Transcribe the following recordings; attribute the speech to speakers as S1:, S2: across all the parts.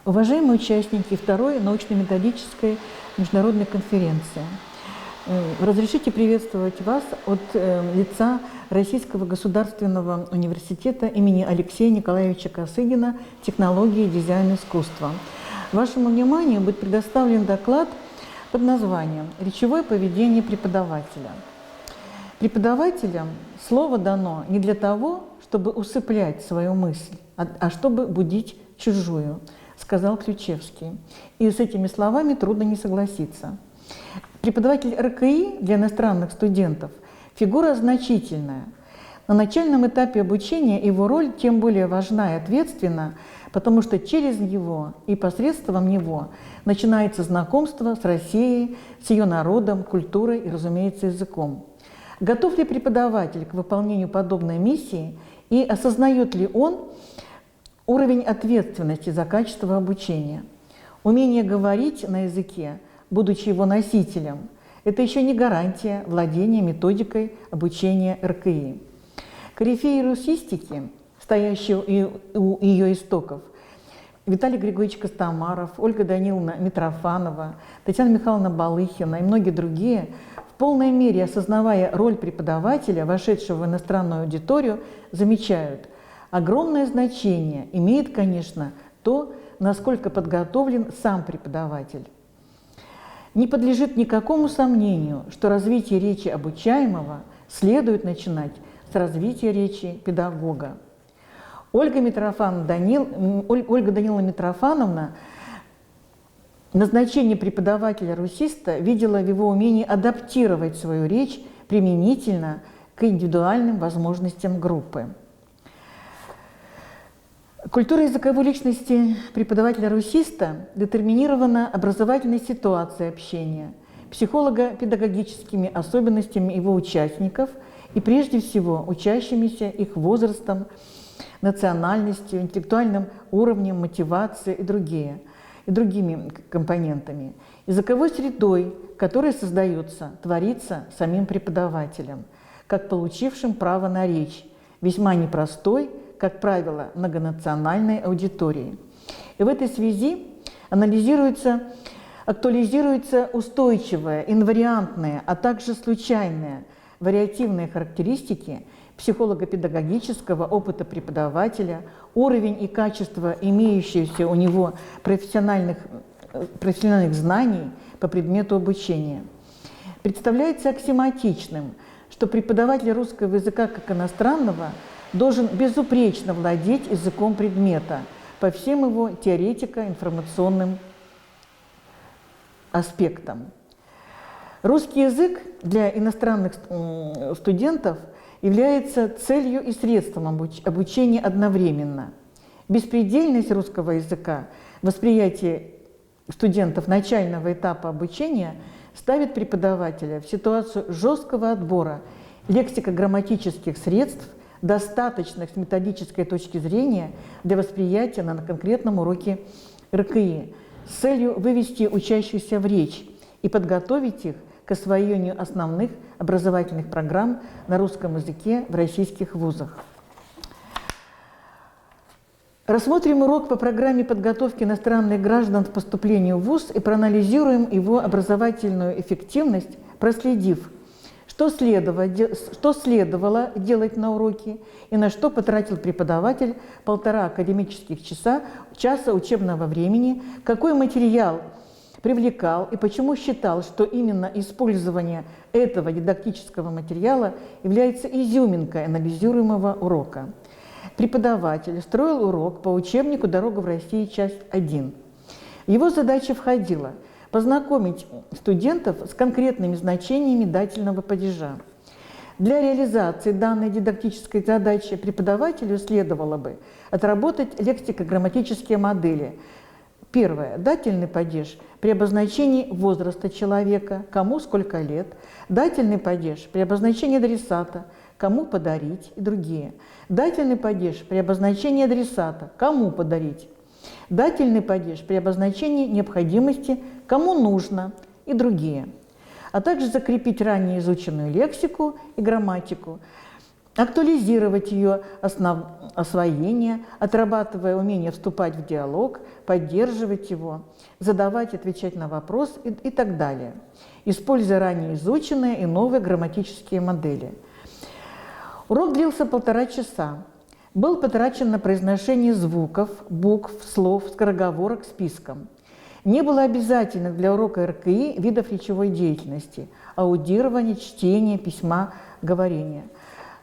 S1: Уважаемые участники второй научно-методической международной конференции, разрешите приветствовать вас от лица Российского государственного университета имени Алексея Николаевича Косыгина «Технологии и дизайн искусства». Вашему вниманию будет предоставлен доклад под названием «Речевое поведение преподавателя». Преподавателям слово дано не для того, чтобы усыплять свою мысль, а чтобы будить чужую, сказал Ключевский. И с этими словами трудно не согласиться. Преподаватель РКИ для иностранных студентов – фигура значительная. На начальном этапе обучения его роль тем более важна и ответственна, потому что через него и посредством него начинается знакомство с Россией, с ее народом, культурой и, разумеется, языком. Готов ли преподаватель к выполнению подобной миссии и осознает ли он уровень ответственности за качество обучения? Умение говорить на языке, будучи его носителем, это еще не гарантия владения методикой обучения РКИ. Корифеи русистики, стоящие у ее истоков, Виталий Григорьевич Костомаров, Ольга Даниловна Митрофанова, Татьяна Михайловна Балыхина и многие другие, в полной мере осознавая роль преподавателя, вошедшего в иностранную аудиторию, замечают: огромное значение имеет, конечно, то, насколько подготовлен сам преподаватель. Не подлежит никакому сомнению, что развитие речи обучаемого следует начинать с развития речи педагога. Ольга Даниловна Митрофановна назначение преподавателя-русиста видела в его умении адаптировать свою речь применительно к индивидуальным возможностям группы. Культура языковой личности преподавателя-русиста детерминирована образовательной ситуацией общения, психолого-педагогическими особенностями его участников и, прежде всего, учащимися, их возрастом, национальностью, интеллектуальным уровнем, мотивацией и другими компонентами, языковой средой, которая создается, творится самим преподавателем, как получившим право на речь, весьма непростой, как правило, многонациональной аудитории. И в этой связи актуализируются устойчивые, инвариантные, а также случайные, вариативные характеристики психолого-педагогического опыта преподавателя, уровень и качество имеющихся у него профессиональных знаний по предмету обучения. Представляется аксиоматичным, что преподаватель русского языка как иностранного должен безупречно владеть языком предмета по всем его теоретико-информационным аспектам. Русский язык для иностранных студентов является целью и средством обучения одновременно. Беспредельность русского языка, восприятие студентов начального этапа обучения ставит преподавателя в ситуацию жесткого отбора лексико-грамматических средств, достаточных с методической точки зрения для восприятия на конкретном уроке РКИ, с целью вывести учащихся в речь и подготовить их к освоению основных образовательных программ на русском языке в российских вузах. Рассмотрим урок по программе подготовки иностранных граждан к поступлению в вуз и проанализируем его образовательную эффективность, проследив, что следовало делать на уроке и на что потратил преподаватель 1,5 академических часа учебного времени, какой материал привлекал и почему считал, что именно использование этого дидактического материала является изюминкой анализируемого урока. Преподаватель строил урок по учебнику «Дорога в Россию. Часть 1». Его задача входила познакомить студентов с конкретными значениями дательного падежа. Для реализации данной дидактической задачи преподавателю следовало бы отработать лексико-грамматические модели. Первое. Дательный падеж при обозначении возраста человека, кому сколько лет. Дательный падеж при обозначении адресата, кому подарить и другие. Дательный падеж при обозначении адресата, кому подарить. Дательный падеж при обозначении необходимости, кому нужно и другие. А также закрепить ранее изученную лексику и грамматику, актуализировать ее освоение, отрабатывая умение вступать в диалог, поддерживать его, задавать, отвечать на вопрос и так далее, используя ранее изученные и новые грамматические модели. Урок длился 1,5 часа. Был потрачен на произношение звуков, букв, слов, скороговорок списком. Не было обязательных для урока РКИ видов речевой деятельности – аудирования, чтения, письма, говорения.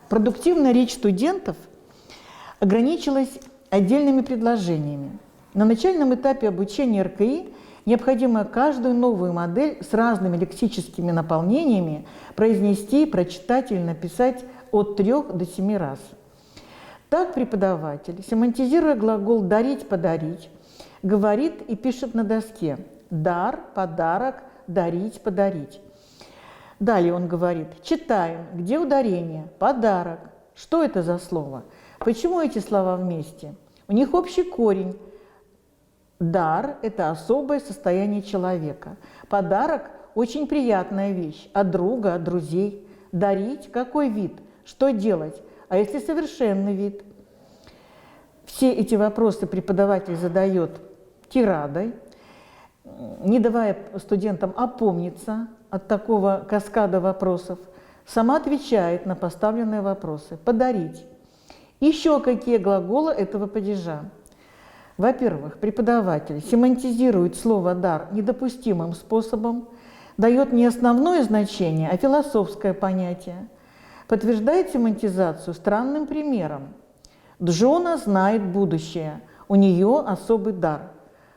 S1: Продуктивная речь студентов ограничилась отдельными предложениями. На начальном этапе обучения РКИ необходимо каждую новую модель с разными лексическими наполнениями произнести, прочитать или написать от 3 до 7 раз. Так преподаватель, семантизируя глагол «дарить», «подарить», говорит и пишет на доске «дар», «подарок», «дарить», «подарить». Далее он говорит: читаем, где ударение, подарок. Что это за слово? Почему эти слова вместе? У них общий корень. Дар – это особое состояние человека. Подарок – очень приятная вещь, от друга, от друзей. Дарить – какой вид? Что делать? А если совершенный вид? Все эти вопросы преподаватель задает тирадой, не давая студентам опомниться от такого каскада вопросов, сама отвечает на поставленные вопросы. Подарить. Еще какие глаголы этого падежа? Во-первых, преподаватель семантизирует слово «дар» недопустимым способом, дает не основное значение, а философское понятие. Подтверждает семантизацию странным примером. Джуна знает будущее, у нее особый дар.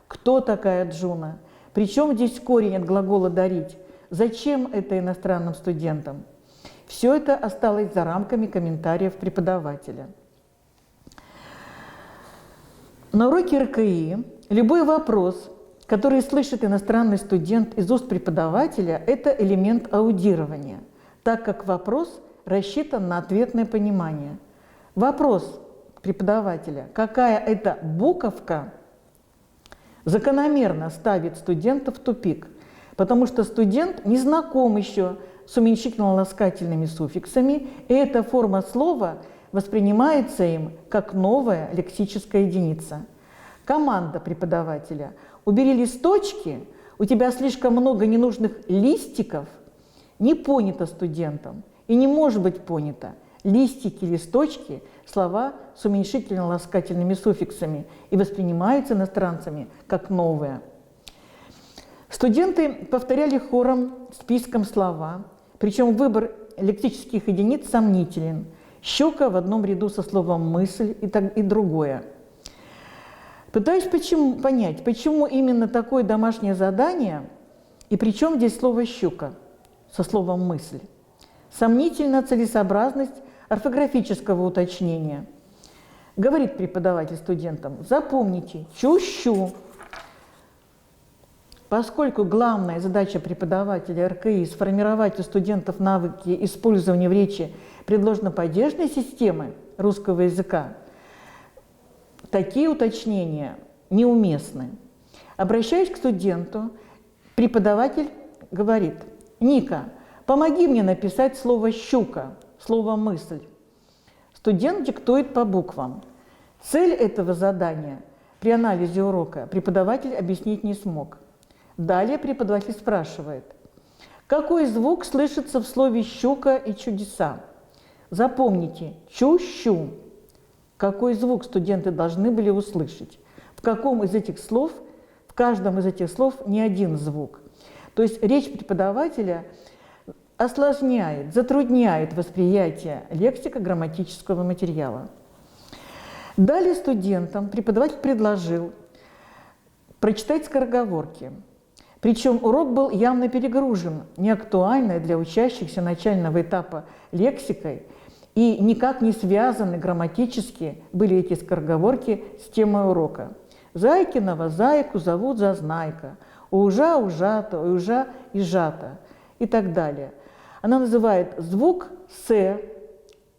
S1: Кто такая Джуна? Причем здесь корень от глагола «дарить»? Зачем это иностранным студентам? Все это осталось за рамками комментариев преподавателя. На уроке РКИ любой вопрос, который слышит иностранный студент из уст преподавателя, это элемент аудирования, так как вопрос рассчитан на ответное понимание. Вопрос преподавателя, какая это буковка, закономерно ставит студента в тупик, потому что студент не знаком еще с уменьшительно-ласкательными суффиксами, и эта форма слова воспринимается им как новая лексическая единица. Команда преподавателя: убери листочки, у тебя слишком много ненужных листиков, не понято студентам и не может быть понято. Листики, листочки – слова с уменьшительно-ласкательными суффиксами и воспринимаются иностранцами как новые. Студенты повторяли хором списком слова, причем выбор лексических единиц сомнителен. Щука в одном ряду со словом «мысль» и другое. Пытаюсь понять, почему именно такое домашнее задание, и при чем здесь слово «щука» со словом «мысль». Сомнительна целесообразность орфографического уточнения. Говорит преподаватель студентам: запомните, чущу. Поскольку главная задача преподавателя РКИ – сформировать у студентов навыки использования в речи предложно-падежной системы русского языка, такие уточнения неуместны. Обращаясь к студенту, преподаватель говорит: «Ника, помоги мне написать слово «щука», слово «мысль». Студент диктует по буквам. Цель этого задания при анализе урока преподаватель объяснить не смог. Далее преподаватель спрашивает: какой звук слышится в слове «щука» и «чудеса»? Запомните, «чущу». Какой звук студенты должны были услышать? В каком из этих слов, в каждом из этих слов не один звук. То есть речь преподавателя осложняет, затрудняет восприятие лексико-грамматического материала. Далее студентам преподаватель предложил прочитать скороговорки. Причем урок был явно перегружен неактуальной для учащихся начального этапа лексикой, и никак не связаны грамматически были эти скороговорки с темой урока. Зайкиного зайку зовут Зазнайка, ужа ужата, ужа ижата и так далее. Она называет звук «с»,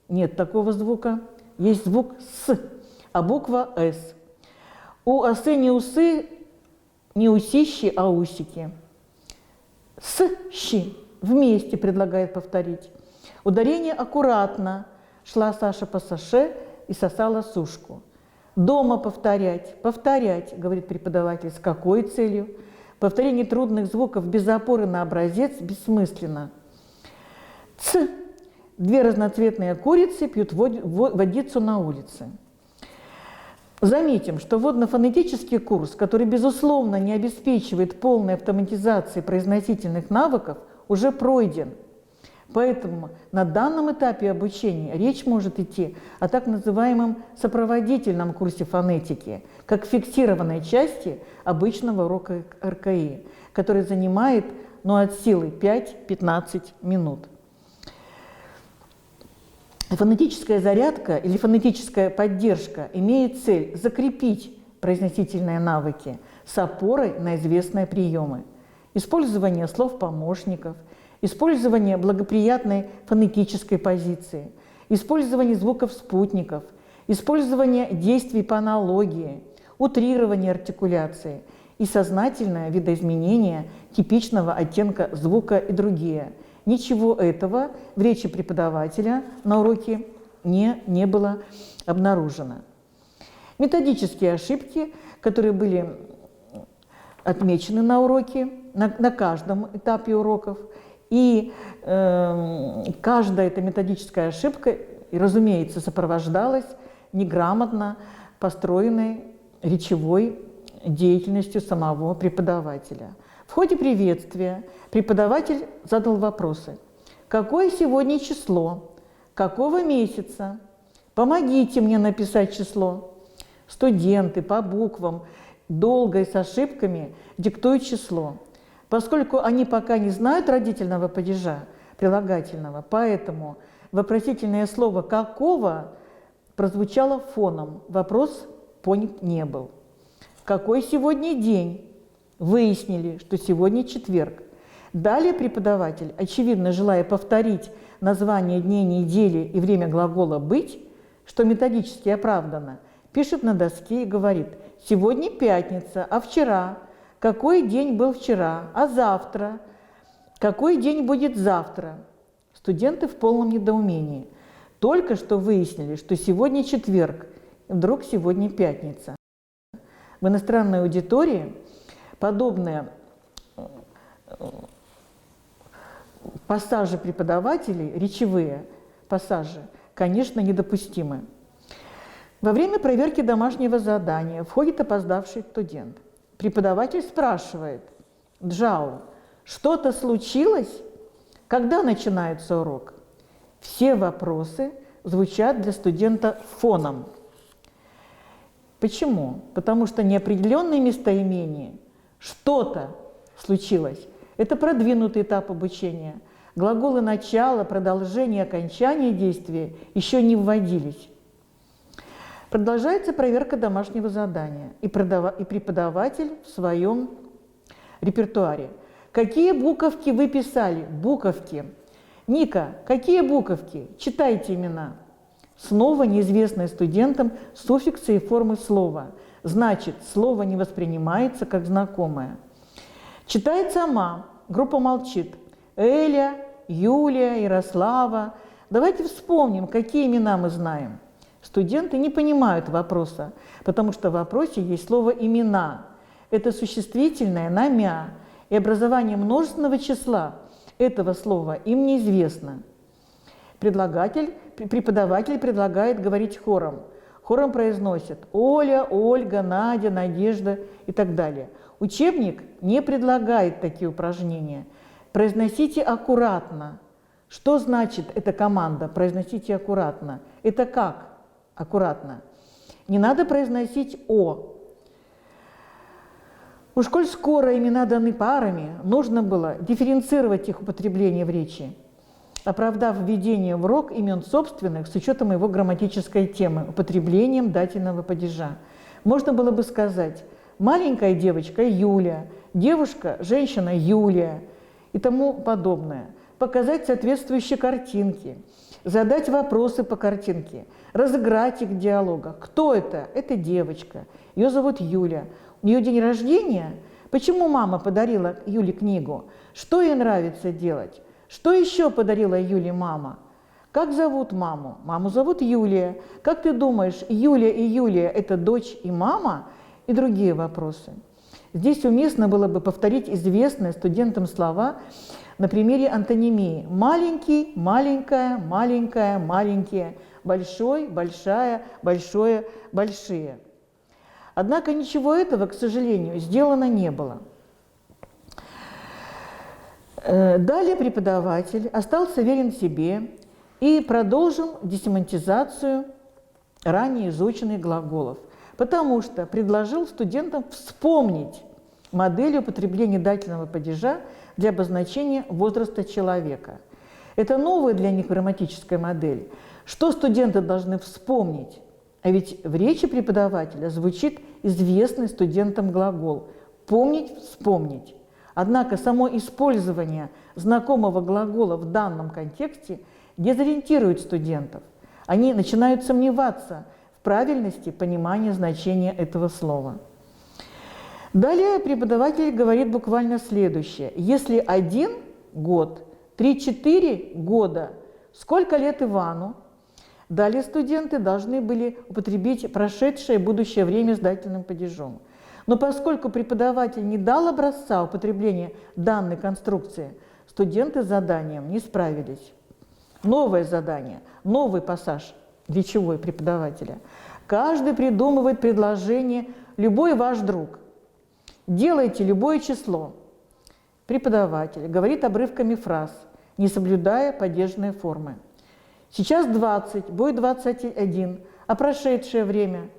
S1: нет такого звука, есть звук «с», а буква «с». У осы не усы, не усищи, а усики. С, щи вместе предлагает повторить. Ударение аккуратно, Шла Саша по шоссе и сосала сушку. Дома повторять, повторять, говорит преподаватель, с какой целью? Повторение трудных звуков без опоры на образец бессмысленно. Ц. Две разноцветные курицы пьют водицу на улице. Заметим, что вводно-фонетический курс, который, безусловно, не обеспечивает полной автоматизации произносительных навыков, уже пройден. Поэтому на данном этапе обучения речь может идти о так называемом сопроводительном курсе фонетики, как фиксированной части обычного урока РКИ, который занимает от силы 5-15 минут. Фонетическая зарядка или фонетическая поддержка имеет цель закрепить произносительные навыки с опорой на известные приемы. Использование слов-помощников, использование благоприятной фонетической позиции, использование звуков-спутников, использование действий по аналогии, утрирование артикуляции и сознательное видоизменение типичного оттенка звука и другие. Ничего этого в речи преподавателя на уроке не было обнаружено. Методические ошибки, которые были отмечены на уроке, на каждом этапе уроков, и каждая эта методическая ошибка, разумеется, сопровождалась неграмотно построенной речевой деятельностью самого преподавателя. В ходе приветствия преподаватель задал вопросы. Какое сегодня число? Какого месяца? Помогите мне написать число. Студенты по буквам долго и с ошибками диктуют число. Поскольку они пока не знают родительного падежа, прилагательного, поэтому вопросительное слово «какого» прозвучало фоном, вопрос понят не был. Какой сегодня день? Выяснили, что сегодня четверг. Далее преподаватель, очевидно желая повторить название дней недели и время глагола «быть», что методически оправдано, пишет на доске и говорит: «Сегодня пятница, а вчера? Какой день был вчера? А завтра? Какой день будет завтра?» Студенты в полном недоумении. Только что выяснили, что сегодня четверг, и вдруг сегодня пятница. В иностранной аудитории подобные пассажи преподавателей, речевые пассажи, конечно, недопустимы. Во время проверки домашнего задания входит опоздавший студент. Преподаватель спрашивает: «Джао, что-то случилось? Когда начинается урок?» Все вопросы звучат для студента фоном. Почему? Потому что неопределенное местоимение «что-то случилось» – это продвинутый этап обучения. Глаголы начала, продолжения, окончания действия еще не вводились. Продолжается проверка домашнего задания, и преподаватель в своем репертуаре. Какие буковки вы писали? Буковки. Ника, какие буковки? Читайте имена. Снова неизвестные студентам суффиксы и формы слова. Значит, слово не воспринимается как знакомое. Читает сама, группа молчит. Эля, Юлия, Ярослава. Давайте вспомним, какие имена мы знаем. Студенты не понимают вопроса, потому что в вопросе есть слово «имена». Это существительное на «мя», и образование множественного числа этого слова им неизвестно. Преподаватель предлагает говорить хором. Хором произносят Оля, Ольга, Надя, Надежда и так далее. Учебник не предлагает такие упражнения. Произносите аккуратно. Что значит эта команда «произносите аккуратно»? Это как аккуратно? Не надо произносить «о». Уж коль скоро имена даны парами, нужно было дифференцировать их употребление в речи, оправдав введение в урок имен собственных с учетом его грамматической темы, употреблением дательного падежа. Можно было бы сказать «маленькая девочка Юля», «девушка, женщина Юлия» и тому подобное. Показать соответствующие картинки, задать вопросы по картинке, разыграть их в диалогах. Кто это? Это девочка. Ее зовут Юля. У нее день рождения. Почему мама подарила Юле книгу? Что ей нравится делать? Что еще подарила Юле мама? Как зовут маму? Маму зовут Юлия. Как ты думаешь, Юлия и Юлия – это дочь и мама? И другие вопросы. Здесь уместно было бы повторить известные студентам слова на примере антонимии. Маленький, маленькая, маленькая, маленькие, большой, большая, большое, большие. Однако ничего этого, к сожалению, сделано не было. Далее преподаватель остался верен себе и продолжил десемантизацию ранее изученных глаголов, потому что предложил студентам вспомнить модель употребления дательного падежа для обозначения возраста человека. Это новая для них грамматическая модель. Что студенты должны вспомнить? А ведь в речи преподавателя звучит известный студентам глагол «помнить», «вспомнить». Однако само использование знакомого глагола в данном контексте дезориентирует студентов. Они начинают сомневаться в правильности понимания значения этого слова. Далее преподаватель говорит буквально следующее. Если 1 год, 3-4 года, сколько лет Ивану? Далее студенты должны были употребить прошедшее и будущее время с дательным падежом. Но поскольку преподаватель не дал образца употребления данной конструкции, студенты с заданием не справились. Новое задание, новый пассаж речевой преподавателя. Каждый придумывает предложение, любой ваш друг. Делайте любое число. Преподаватель говорит обрывками фраз, не соблюдая падежные формы. Сейчас 20, будет 21, а прошедшее время.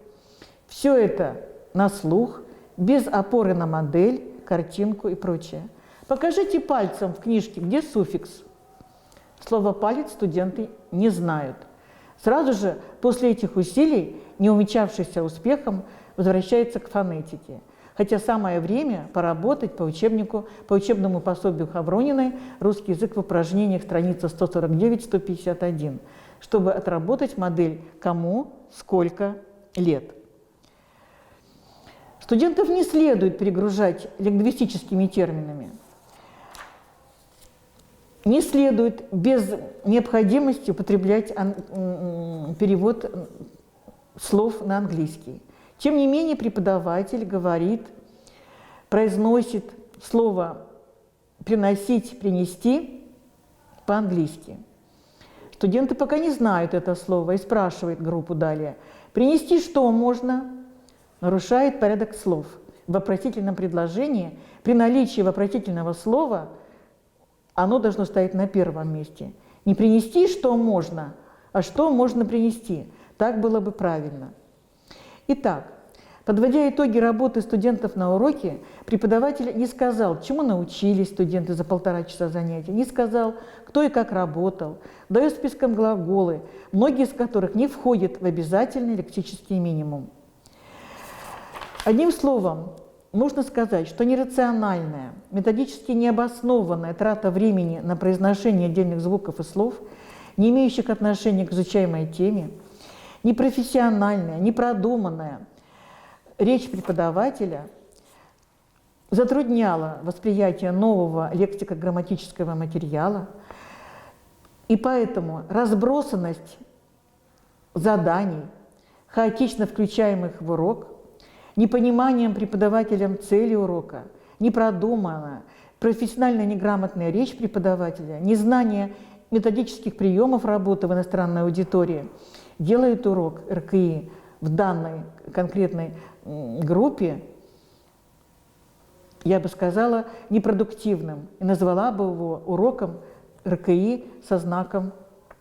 S1: Все это на слух, без опоры на модель, картинку и прочее. Покажите пальцем в книжке, где суффикс. Слово «палец» студенты не знают. Сразу же после этих усилий, не увенчавшихся успехом, возвращается к фонетике. Хотя самое время поработать по учебному пособию Хаврониной «Русский язык в упражнениях», страница 149-151, чтобы отработать модель «Кому сколько лет». Студентов не следует перегружать лингвистическими терминами. Не следует без необходимости употреблять перевод слов на английский. Тем не менее, преподаватель говорит, произносит слово «приносить», «принести» по-английски. Студенты пока не знают это слово и спрашивают группу далее. «Принести что можно?» Нарушает порядок слов. В вопросительном предложении при наличии вопросительного слова оно должно стоять на первом месте. Не принести что можно, а что можно принести. Так было бы правильно. Итак, подводя итоги работы студентов на уроке, преподаватель не сказал, чему научились студенты за 1,5 часа занятия, не сказал, кто и как работал, дает списком глаголы, многие из которых не входят в обязательный лексический минимум. Одним словом, можно сказать, что нерациональная, методически необоснованная трата времени на произношение отдельных звуков и слов, не имеющих отношения к изучаемой теме, непрофессиональная, непродуманная речь преподавателя затрудняла восприятие нового лексико-грамматического материала, и поэтому разбросанность заданий, хаотично включаемых в урок, непониманием преподавателем цели урока, непродуманная, профессионально неграмотная речь преподавателя, незнание методических приемов работы в иностранной аудитории делает урок РКИ в данной конкретной группе, я бы сказала, непродуктивным и назвала бы его уроком РКИ со знаком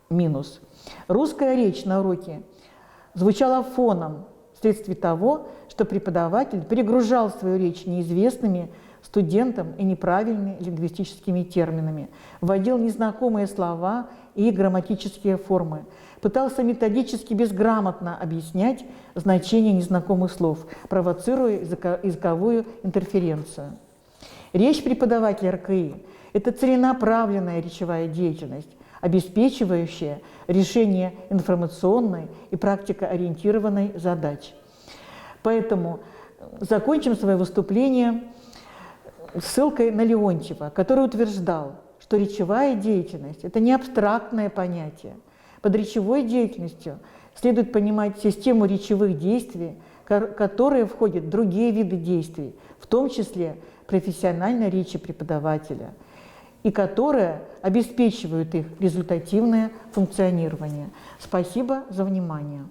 S1: минус. Русская речь на уроке звучала фоном вследствие того, что преподаватель перегружал свою речь неизвестными студентам и неправильными лингвистическими терминами, вводил незнакомые слова и грамматические формы, пытался методически безграмотно объяснять значение незнакомых слов, провоцируя языковую интерференцию. Речь преподавателя РКИ – это целенаправленная речевая деятельность, обеспечивающая решение информационной и практикоориентированной задач. Поэтому закончим свое выступление ссылкой на Леонтьева, который утверждал, что речевая деятельность – это не абстрактное понятие, Под речевой деятельностью следует понимать систему речевых действий, которые входят в другие виды действий, в том числе профессиональной речи преподавателя, и которые обеспечивают их результативное функционирование. Спасибо за внимание.